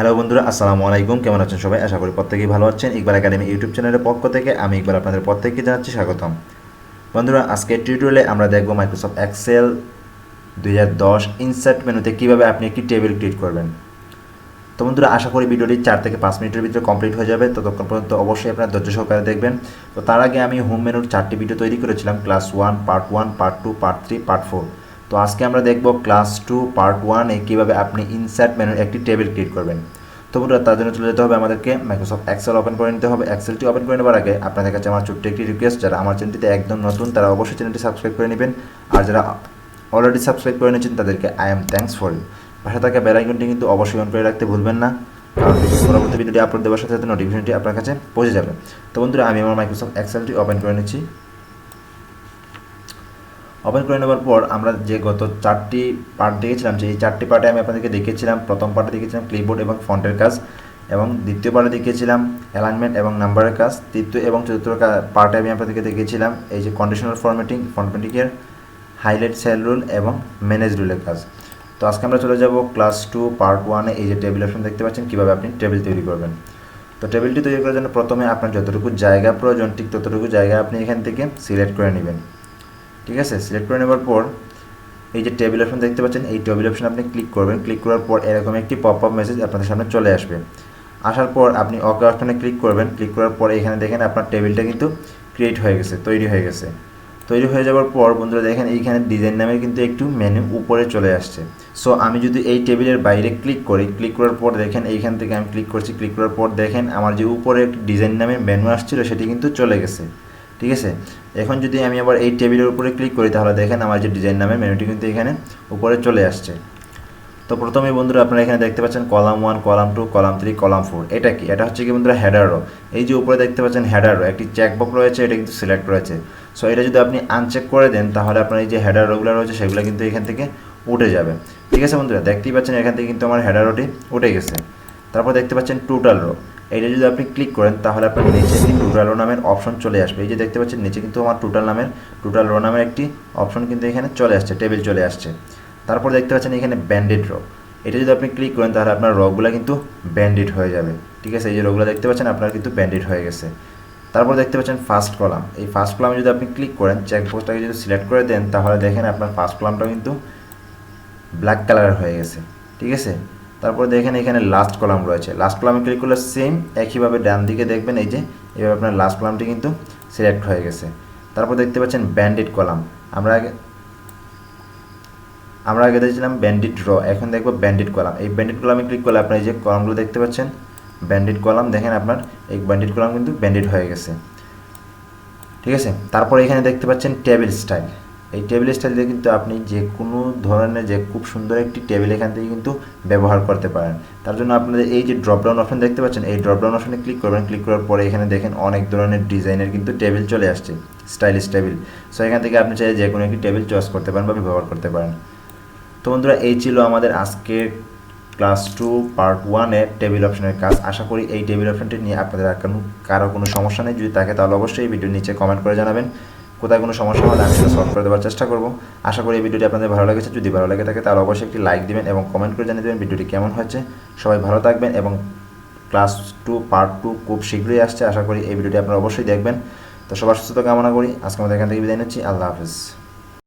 Hello বন্ধুরা, আসসালামু আলাইকুম। কেমন আছেন সবাই? আশা করি প্রত্যেকেই ভালো আছেন। ইকবাল একাডেমি ইউটিউব চ্যানেলের পক্ষ থেকে আমি ইকবাল আপনাদের প্রত্যেককে জানাচ্ছি স্বাগতম। বন্ধুরা, আজকের টিউটোরিয়ালে আমরা দেখব মাইক্রোসফট এক্সেল 2010 ইনসার্ট মেনুতে কীভাবে আপনি একটি টেবিল ক্রিয়েট করবেন। তো বন্ধুরা, আশা করি ভিডিওটি 4 থেকে 5 মিনিটের ভিতরে কমপ্লিট হয়ে যাবে। ততক্ষণ পর্যন্ত অবশ্যই আপনারা ধৈর্য সহকারে দেখবেন। তো তার আগে আমি হোম মেনুর 4টি ভিডিও তৈরি করেছিলাম, class 1, part 1, part 2, part 3, part 4। তো আজকে আমরা দেখব ক্লাস 2 পার্ট 1-এ কীভাবে আপনি ইনসার্ট মেনুর একটি টেবিল ক্রিয়েট করবেন। তো বন্ধুরা, তার জন্য চলে যেতে হবে আমাদেরকে মাইক্রোসফট এক্সেল ওপেন করে নিতে হবে। এক্সেলটি ওপেন করে নেবার আগে আপনাদের কাছে আমার ছোট্ট একটি রিকোয়েস্ট, যারা আমার চ্যানেলটিতে একদম নতুন তারা অবশ্যই চ্যানেলটি সাবস্ক্রাইব করে নেবেন। আর যারা অলরেডি সাবস্ক্রাইব করে নিয়েছেন তাদেরকে I am thanks for you. পাশে থাকা বেল আইকনটি কিন্তু অবশ্যই অন করে রাখতে ভুলবেন না, কারণ পরবর্তী ভিডিওটি আপলোড দেওয়ার সাথে সাথে নোটিফিকেশনটি আপনার কাছে পৌঁছে যাবে। তো বন্ধুরা, আমি আমার মাইক্রোসফট এক্সেলটি ওপেন করে নিচ্ছি। ওপেন করে নেওয়ার পর আমরা যে গত 4টি পার্ট দেখেছিলাম, যে এই 4টি পার্টে আমি আপনাদেরকে দেখিয়েছিলাম। প্রথম পার্টে দেখিয়েছিলাম ক্লিপবোর্ড এবং ফন্টের কাজ, এবং দ্বিতীয় পার্টে দেখিয়েছিলাম অ্যালাইনমেন্ট এবং নাম্বারের কাজ। তৃতীয় এবং চতুর্থ পার্টে আমি আপনাদেরকে দেখিয়েছিলাম এই যে কন্ডিশনাল ফরম্যাটিংয়ের হাইলাইট সেল রুল এবং ম্যানেজ রুলের কাজ। তো আজকে আমরা চলে যাব ক্লাস 2 পার্ট 1-এ। এই যে টেবিল অপশন দেখতে পাচ্ছেন, কীভাবে আপনি টেবিল তৈরি করবেন। তো টেবিলটি তৈরি করার জন্য প্রথমে আপনার যতটুকু জায়গা প্রয়োজন ঠিক ততটুকু জায়গা আপনি এখান থেকে সিলেক্ট করে নেবেন। ঠিক আছে, সিলেক্ট করে নেওয়ার পর এই যে টেবিল অপশন দেখতে পাচ্ছেন, এই টেবিল অপশন আপনি ক্লিক করবেন। ক্লিক করার পর এরকম একটি পপ আপ মেসেজ আপনাদের সামনে চলে আসবে। আসার পর আপনি ওকে অপশনে ক্লিক করবেন। ক্লিক করার পর এখানে দেখেন আপনার টেবিলটা কিন্তু ক্রিয়েট হয়ে গেছে, তৈরি হয়ে গেছে। তৈরি হয়ে যাওয়ার পর বন্ধুরা দেখেন এইখানে ডিজাইন নামের কিন্তু একটু মেনু উপরে চলে আসছে। সো আমি যদি এই টেবিলের বাইরে ক্লিক করি, ক্লিক করার পর দেখেন এইখান থেকে আমি ক্লিক করছি। ক্লিক করার পর দেখেন আমার যে উপরে একটি ডিজাইন নামের মেনু আসছিল সেটি কিন্তু চলে গেছে। ঠিক আছে, এখন যদি আমি আবার এই টেবিলের উপরে ক্লিক করি তাহলে দেখেন আমার যে ডিজাইন নামের মেনুটি কিন্তু এখানে উপরে চলে আসছে। তো প্রথমে বন্ধুরা আপনারা এখানে দেখতে পাচ্ছেন কলাম 1, কলাম 2, কলাম 3, কলাম 4। এটা কি? এটা হচ্ছে কি বন্ধুরা হেডার রো। এই যে উপরে দেখতে পাচ্ছেন হেডার রো, একটি চেকবক্স রয়েছে, এটা কিন্তু সিলেক্ট রয়েছে। সো এটা যদি আপনি আনচেক করে দেন তাহলে আপনার এই যে হেডার রোগুলো রয়েছে সেগুলো কিন্তু এখান থেকে উঠে যাবে। ঠিক আছে বন্ধুরা, দেখতেই পাচ্ছেন এখান থেকে কিন্তু আমার হেডার রোটি উঠে গেছে। তারপর দেখতে পাচ্ছেন টোটাল রো, এইটা যদি আপনি ক্লিক করেন তাহলে আপনার নিচে একটি টোটাল রো নামের অপশন চলে আসবে। এই যে দেখতে পাচ্ছেন নিচে কিন্তু আমার টোটাল রো নামের একটি অপশন কিন্তু এখানে চলে আসছে, টেবিল চলে আসছে। তারপর দেখতে পাচ্ছেন এখানে ব্যান্ডেড রো, এটা যদি আপনি ক্লিক করেন তাহলে আপনার রোগুলো কিন্তু ব্যান্ডেড হয়ে যাবে। ঠিক আছে, এই যে রোগুলো দেখতে পাচ্ছেন আপনার কিন্তু ব্যান্ডেড হয়ে গেছে। তারপর দেখতে পাচ্ছেন ফার্স্ট কলাম, এই ফার্স্ট কলামে যদি আপনি ক্লিক করেন, চেকবক্সটাকে যদি সিলেক্ট করে দেন তাহলে দেখেন আপনার ফার্স্ট কলামটা কিন্তু ব্ল্যাক কালারের হয়ে গেছে। ঠিক আছে, তারপর দেখেন এখানে লাস্ট কলাম রয়েছে, লাস্ট কলামে ক্লিক করলে সেম একইভাবে ডান দিকে দেখবেন এই যে এইভাবে আপনার লাস্ট কলামটি কিন্তু সিলেক্ট হয়ে গেছে। তারপর দেখতে পাচ্ছেন ব্যান্ডেড কলাম, আমরা আগে দেখছিলাম ব্যান্ডেড র, এখন দেখবো ব্যান্ডেড কলাম। এই ব্যান্ডেড কলামে ক্লিক করলে আপনার এই যে কলামগুলো দেখতে পাচ্ছেন ব্যান্ডেড কলাম, দেখেন আপনার এই ব্যান্ডেড কলাম কিন্তু ব্যান্ডেড হয়ে গেছে। ঠিক আছে, তারপর এখানে দেখতে পাচ্ছেন টেবিল স্টাইল। এই টেবিল স্টাইল দিয়ে কিন্তু আপনি যে কোনো ধরনের যে খুব সুন্দর একটি টেবিল এখান থেকে কিন্তু ব্যবহার করতে পারেন। তার জন্য আপনাদের এই যে ড্রপডাউন অপশন দেখতে পাচ্ছেন, এই ড্রপডাউন অপশনে ক্লিক করবেন। ক্লিক করার পরে এখানে দেখেন অনেক ধরনের ডিজাইনের কিন্তু টেবিল চলে আসছে, স্টাইলিশ টেবিল। সো এখান থেকে আপনি চাইলে যে কোনো একটি টেবিল চয়েস করতে পারেন বা ব্যবহার করতে পারেন। তো বন্ধুরা, এই ছিল আমাদের আজকের ক্লাস 2 পার্ট 1-এর টেবিল অপশনের কাজ। আশা করি এই টেবিল অপশনটি নিয়ে আপনাদের আর কারো কোনো সমস্যা নেই। যদি থাকে তাহলে অবশ্যই এই ভিডিওর নিচে কমেন্ট করে জানাবেন। কোথায় কোনো সমস্যা হলে আমি সেটা সলভ করে দেওয়ার চেষ্টা করব। আশা করি এই ভিডিওটি আপনাদের ভালো লেগেছে। যদি ভালো লেগে থাকে তাহলে অবশ্যই একটি লাইক দিবেন এবং কমেন্ট করে জানিয়ে দেবেন ভিডিওটি কেমন হচ্ছে। সবাই ভালো থাকবেন এবং ক্লাস 2 পার্ট 2 খুব শীঘ্রই আসছে। আশা করি এই ভিডিওটি আপনারা অবশ্যই দেখবেন। তো সবার সুস্থতা কামনা করি। আজকে আমাদের এখান থেকে বিদায় নিচ্ছি। আল্লাহ হাফেজ।